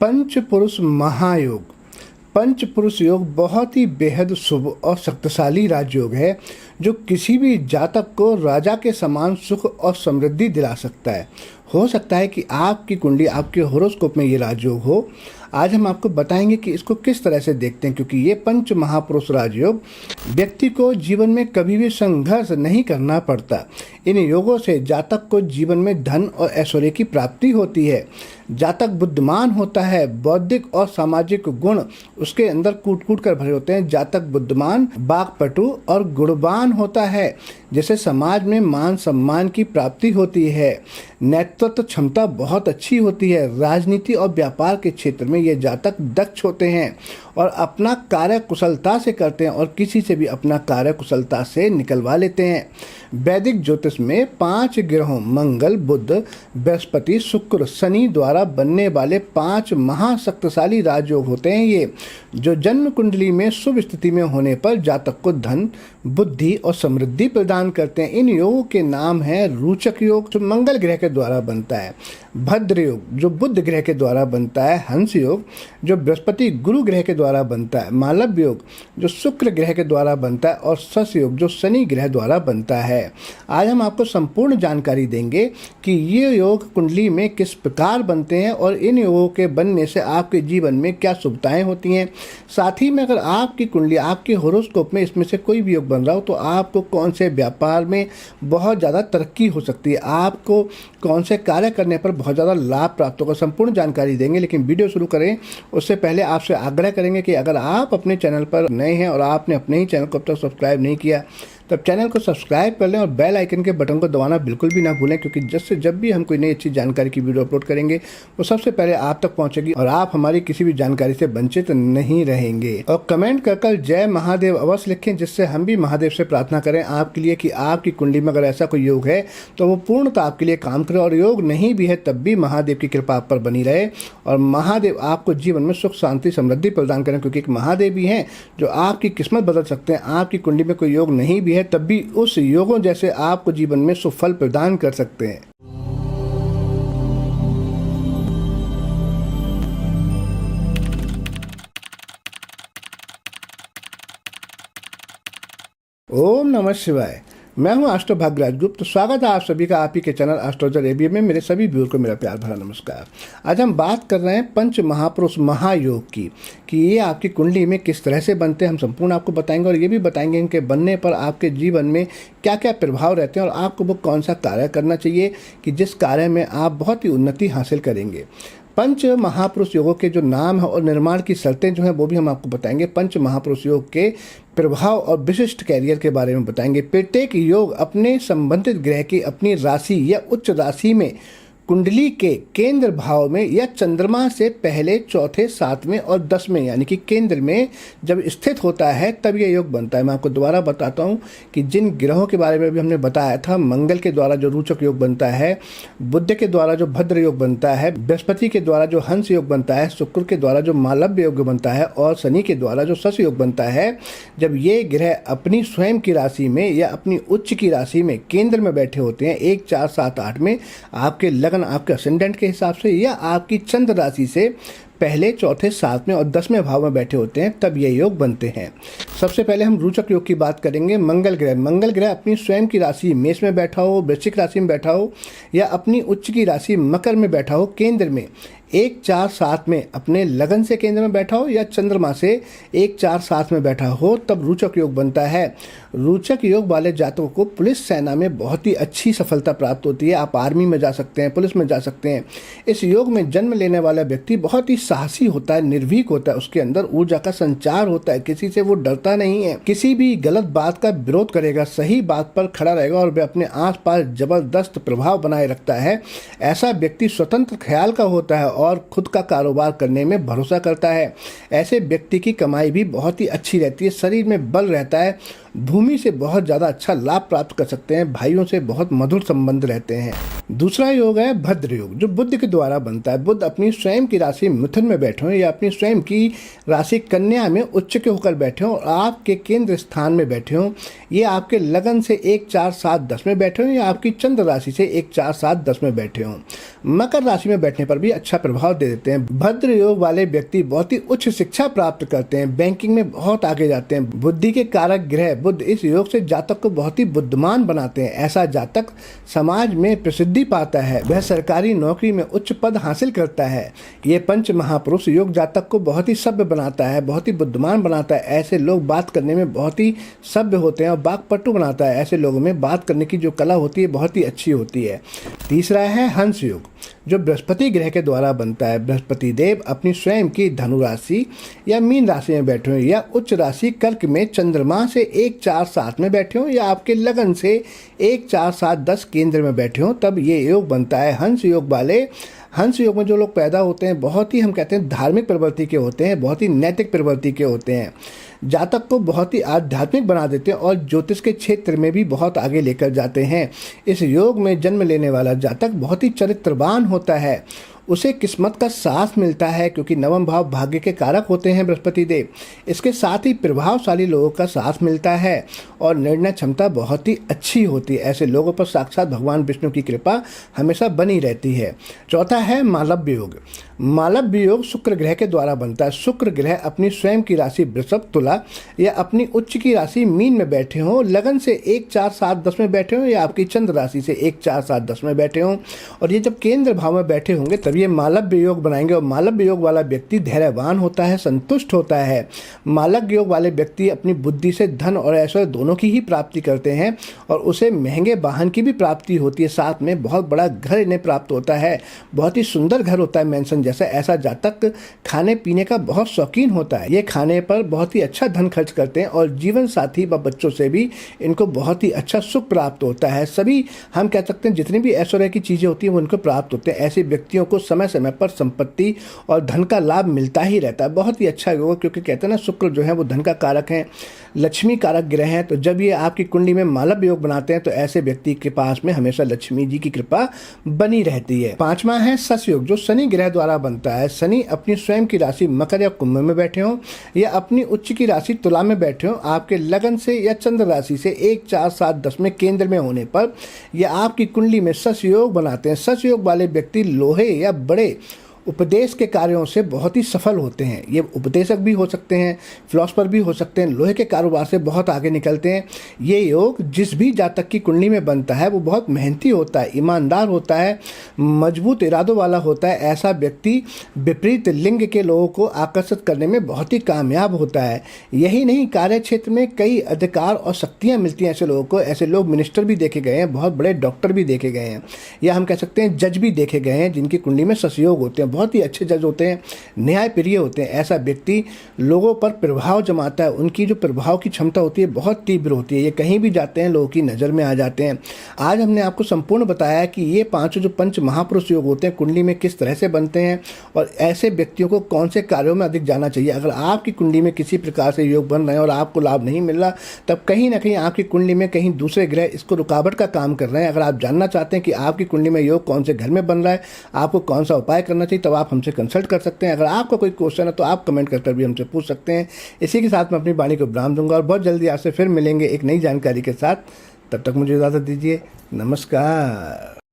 पंच पुरुष महायोग। पंच पुरुष योग बहुत ही बेहद शुभ और शक्तिशाली राजयोग है जो किसी भी जातक को राजा के समान सुख और समृद्धि दिला सकता है। हो सकता है कि आपकी कुंडली, आपके होरोस्कोप में ये राजयोग हो। आज हम आपको बताएंगे कि इसको किस तरह से देखते हैं, क्योंकि ये पंच महापुरुष राजयोग व्यक्ति को जीवन में कभी भी संघर्ष नहीं करना पड़ता। इन योगों से जातक को जीवन में धन और ऐश्वर्य की प्राप्ति होती है। जातक बुद्धिमान होता है, बौद्धिक और सामाजिक गुण उसके अंदर कूट कूट कर भरे होते हैं। जातक बुद्धिमान, वाक्पटु और गुणवान होता है, जिससे समाज में मान सम्मान की प्राप्ति होती है। नेतृत्व क्षमता बहुत अच्छी होती है। राजनीति और व्यापार के क्षेत्र में ये जातक दक्ष होते हैं और अपना कार्य कुशलता से करते हैं और किसी से भी अपना कार्य कुशलता से निकलवा लेते हैं। वैदिक ज्योतिष में 5 ग्रहों मंगल, बुध, बृहस्पति, शुक्र, शनि द्वारा बनने वाले 5 महाशक्तिशाली राजयोग होते हैं ये, जो जन्म कुंडली में शुभ स्थिति में होने पर जातक को धन, बुद्धि और समृद्धि प्रदान करते हैं। इन योगों के नाम है रोचक योग जो मंगल ग्रह के द्वारा बनता है, भद्र योग जो बुध ग्रह के द्वारा बनता है, हंस योग जो बृहस्पति गुरु ग्रह के द्वारा बनता है, मालव योग जो शुक्र ग्रह के द्वारा बनता है और शश योग जो शनि ग्रह द्वारा बनता है। आज हम आपको संपूर्ण जानकारी देंगे कि ये योग कुंडली में किस प्रकार बनते हैं और इन योगों के बनने से आपके जीवन में क्या शुभताएं होती हैं। साथ ही में अगर आपकी कुंडली, आपके होरोस्कोप में इसमें से कोई भी योग बन रहा हो तो आपको कौन से व्यापार में बहुत ज़्यादा तरक्की हो सकती है, आपको कौन से कार्य करने पर बहुत ज़्यादा लाभ प्राप्त होगा, संपूर्ण जानकारी देंगे। लेकिन वीडियो शुरू करें उससे पहले आपसे आग्रह करेंगे कि अगर आप अपने चैनल पर नए हैं और आपने अपने ही चैनल को अब तक सब्सक्राइब नहीं किया तब चैनल को सब्सक्राइब कर लें और बेल आइकन के बटन को दबाना बिल्कुल भी ना भूलें, क्योंकि जब भी हम कोई नई अच्छी जानकारी की वीडियो अपलोड करेंगे वो सबसे पहले आप तक पहुंचेगी और आप हमारी किसी भी जानकारी से वंचित नहीं रहेंगे। और कमेंट कर जय महादेव अवश्य लिखें, जिससे हम भी महादेव से प्रार्थना करें आपके लिए कि आपकी कुंडली में अगर ऐसा कोई योग है तो वो पूर्णतः आपके लिए काम करे, और योग नहीं भी है तब भी महादेव की कृपा आप पर बनी रहे और महादेव आपको जीवन में सुख शांति समृद्धि प्रदान करें, क्योंकि एक महादेव ही हैं जो आपकी किस्मत बदल सकते हैं। आपकी कुंडली में कोई योग नहीं भी है तब भी उस योगों जैसे आपको जीवन में सुफल प्रदान कर सकते हैं। ओम नमः शिवाय। मैं हूं एस्ट्रो भाग्यराज गुप्त। स्वागत है आप सभी का आप ही के चैनल एस्ट्रोलॉजर एबीएम में। मेरे सभी व्यूअर को मेरा प्यार भरा नमस्कार। आज हम बात कर रहे हैं पंच महापुरुष महायोग की, कि ये आपकी कुंडली में किस तरह से बनते हैं हम संपूर्ण आपको बताएंगे और ये भी बताएंगे इनके बनने पर आपके जीवन में क्या क्या प्रभाव रहते हैं और आपको वो कौन सा कार्य करना चाहिए कि जिस कार्य में आप बहुत ही उन्नति हासिल करेंगे। पंच महापुरुष योगों के जो नाम है और निर्माण की शर्तें जो हैं वो भी हम आपको बताएंगे। पंच महापुरुष योग के प्रभाव और विशिष्ट कैरियर के बारे में बताएंगे। प्रत्येक योग अपने संबंधित ग्रह की अपनी राशि या उच्च राशि में कुंडली के केंद्र भाव में या चंद्रमा से पहले, चौथे, 7वें और 10वें यानी कि केंद्र में जब स्थित होता है तब ये योग बनता है। मैं आपको दोबारा बताता हूँ कि जिन ग्रहों के बारे में भी हमने बताया था, मंगल के द्वारा जो रोचक योग बनता है, बुध के द्वारा जो भद्र योग बनता है, बृहस्पति के द्वारा जो हंस योग बनता है, शुक्र के द्वारा जो मालव्य योग बनता है और शनि के द्वारा जो शश योग बनता है, जब ये ग्रह अपनी स्वयं की राशि में या अपनी उच्च की राशि में केंद्र में बैठे होते हैं 1, 4, 7, 8 में, आपके लग्न आपके असेंडेंट के हिसाब से या आपकी चंद्र राशि से पहले, चौथे, 7वें और 10वें भाव में बैठे होते हैं तब ये योग बनते हैं। सबसे पहले हम रोचक योग की बात करेंगे। मंगल ग्रह अपनी स्वयं की राशि मेष में बैठा हो, वृश्चिक राशि में बैठा हो या अपनी उच्च की राशि मकर में बैठा हो, केंद्र में 1, 4, 7 में अपने लगन से केंद्र में बैठा हो या चंद्रमा से 1, 4, 7 में बैठा हो तब रोचक योग बनता है। रोचक योग वाले जातकों को पुलिस सेना में बहुत ही अच्छी सफलता प्राप्त होती है। आप आर्मी में जा सकते हैं, पुलिस में जा सकते हैं। इस योग में जन्म लेने वाला व्यक्ति बहुत ही साहसी होता है, निर्भीक होता है, उसके अंदर ऊर्जा का संचार होता है, किसी से वो डरता नहीं है, किसी भी गलत बात का विरोध करेगा, सही बात पर खड़ा रहेगा और वह अपने आसपास जबरदस्त प्रभाव बनाए रखता है। ऐसा व्यक्ति स्वतंत्र ख्याल का होता है और खुद का कारोबार करने में भरोसा करता है। ऐसे व्यक्ति की कमाई भी बहुत ही अच्छी रहती है, शरीर में बल रहता है भूमि से बहुत ज़्यादा अच्छा लाभ प्राप्त कर सकते हैं, भाइयों से बहुत मधुर संबंध रहते हैं। दूसरा योग है भद्र योग, जो बुध के द्वारा बनता है। बुध अपनी स्वयं की राशि मिथुन में बैठे हों या अपनी स्वयं की राशि कन्या में उच्च के होकर बैठे हों और आपके केंद्र स्थान में बैठे हों, ये आपके लगन से 1 4 7 10 में बैठे हों या आपकी चंद्र राशि से 1 4 7 10 में बैठे हों। मकर राशि में बैठने पर भी अच्छा प्रभाव दे देते हैं। भद्र योग वाले व्यक्ति बहुत ही उच्च शिक्षा प्राप्त करते हैं, बैंकिंग में बहुत आगे जाते हैं। बुद्धि के कारक ग्रह बुध इस योग से जातक को बहुत ही बुद्धिमान बनाते हैं। ऐसा जातक समाज में प्रसिद्धि पाता है, वह सरकारी नौकरी में उच्च पद हासिल करता है। ये पंच महापुरुष योग जातक को बहुत ही सभ्य बनाता है, बहुत ही बुद्धिमान बनाता है। ऐसे लोग बात करने में बहुत ही सभ्य होते हैं और वाक्पटु बनाता है। ऐसे लोगों में बात करने की जो कला होती है बहुत ही अच्छी होती है। तीसरा है हंस योग, जो बृहस्पति ग्रह के द्वारा बनता है। बृहस्पति देव अपनी स्वयं की धनु राशि या मीन राशि में बैठे हों या उच्च राशि कर्क में चंद्रमा से 1 4 7 में बैठे हों या आपके लगन से 1 4 7 10 केंद्र में बैठे हों, तब ये योग बनता है। हंस योग वाले, हंस योग में जो लोग पैदा होते हैं बहुत ही, हम कहते हैं, धार्मिक प्रवृत्ति के होते हैं, बहुत ही नैतिक प्रवृत्ति के होते हैं। जातक को बहुत ही आध्यात्मिक बना देते हैं और ज्योतिष के क्षेत्र में भी बहुत आगे लेकर जाते हैं। इस योग में जन्म लेने वाला जातक बहुत ही चरित्रवान होता है, उसे किस्मत का साथ मिलता है क्योंकि नवम भाव भाग्य के कारक होते हैं बृहस्पति देव। इसके साथ ही प्रभावशाली लोगों का साथ मिलता है और निर्णय क्षमता बहुत ही अच्छी होती है। ऐसे लोगों पर साक्षात भगवान विष्णु की कृपा हमेशा बनी रहती है। चौथा है मालव्य योग। मालव्य योग शुक्र ग्रह के द्वारा बनता है। शुक्र ग्रह अपनी स्वयं की राशि वृषभ, तुला या अपनी उच्च की राशि मीन में बैठे हों, लगन से 1 4 7 10 में बैठे हों या आपकी चंद्र राशि से 1 4 7 10 में बैठे हों और ये जब केंद्र भाव में बैठे होंगे तब ये मालव्य योग बनाएंगे। और मालव्य योग वाला व्यक्ति धैर्यवान होता है, संतुष्ट होता है। मालव्य योग वाले व्यक्ति अपनी बुद्धि से धन और ऐश्वर्य दोनों की ही प्राप्ति करते हैं और उसे महंगे वाहन की भी प्राप्ति होती है, साथ में बहुत बड़ा घर इन्हें प्राप्त होता है, बहुत ही सुंदर घर होता है मैंसन जैसा। ऐसा जातक खाने पीने का बहुत शौकीन होता है, ये खाने पर बहुत ही अच्छा धन खर्च करते हैं और जीवन साथी व बच्चों से भी इनको बहुत ही अच्छा सुख प्राप्त होता है। सभी, हम कह सकते हैं, जितनी भी ऐश्वर्य की चीज़ें होती हैं वो इनको प्राप्त होते हैं। ऐसे व्यक्तियों को समय समय पर संपत्ति और धन का लाभ मिलता ही रहता है। बहुत ही अच्छा योग, क्योंकि कहते हैं ना, शुक्र जो है वो धन का कारक है, लक्ष्मी कारक ग्रह हैं। तो जब ये आपकी कुंडली में मालव्य योग बनाते हैं तो ऐसे व्यक्ति के पास में हमेशा लक्ष्मी जी की कृपा बनी रहती है। पांचवा है शश योग, जो शनि ग्रह द्वारा बनता है। शनि अपनी स्वयं की राशि मकर या कुंभ में बैठे हों या अपनी उच्च की राशि तुला में बैठे हों, आपके लगन से या चंद्र राशि से 1 4 7 10 में केंद्र में होने पर यह आपकी कुंडली में शश योग बनाते हैं। शश योग वाले व्यक्ति लोहे या बड़े उपदेश के कार्यों से बहुत ही सफल होते हैं। ये उपदेशक भी हो सकते हैं, फिलोसफर भी हो सकते हैं, लोहे के कारोबार से बहुत आगे निकलते हैं। ये योग जिस भी जातक की कुंडली में बनता है वो बहुत मेहनती होता है, ईमानदार होता है, मजबूत इरादों वाला होता है। ऐसा व्यक्ति विपरीत लिंग के लोगों को आकर्षित करने में बहुत ही कामयाब होता है। यही नहीं, कार्य क्षेत्र में कई अधिकार और शक्तियाँ मिलती हैं ऐसे लोगों को। ऐसे लोग मिनिस्टर भी देखे गए हैं, बहुत बड़े डॉक्टर भी देखे गए हैं, या हम कह सकते हैं जज भी देखे गए हैं जिनकी कुंडली में शश योग होते हैं। बहुत ही अच्छे जज होते हैं, न्यायप्रिय होते हैं। ऐसा व्यक्ति लोगों पर प्रभाव जमाता है, उनकी जो प्रभाव की क्षमता होती है बहुत तीव्र होती है। ये कहीं भी जाते हैं लोगों की नज़र में आ जाते हैं। आज हमने आपको संपूर्ण बताया कि ये पांचों जो पंच महापुरुष योग होते हैं कुंडली में किस तरह से बनते हैं और ऐसे व्यक्तियों को कौन से कार्यों में अधिक जाना चाहिए। अगर आपकी कुंडली में किसी प्रकार से योग बन रहे हैं और आपको लाभ नहीं मिल रहा, तब कहीं ना कहीं आपकी कुंडली में कहीं दूसरे ग्रह इसको रुकावट का काम कर रहे हैं। अगर आप जानना चाहते हैं कि आपकी कुंडली में योग कौन से घर में बन रहा है, आपको कौन सा उपाय करना चाहिए, तब आप हमसे कंसल्ट कर सकते हैं। अगर आपका कोई क्वेश्चन है तो आप कमेंट कर भी हमसे पूछ सकते हैं। इसी के साथ मैं अपनी वाणी को विराम दूंगा और बहुत जल्दी आपसे फिर मिलेंगे एक नई जानकारी के साथ। तब तक मुझे इजाज़त दीजिए। नमस्कार।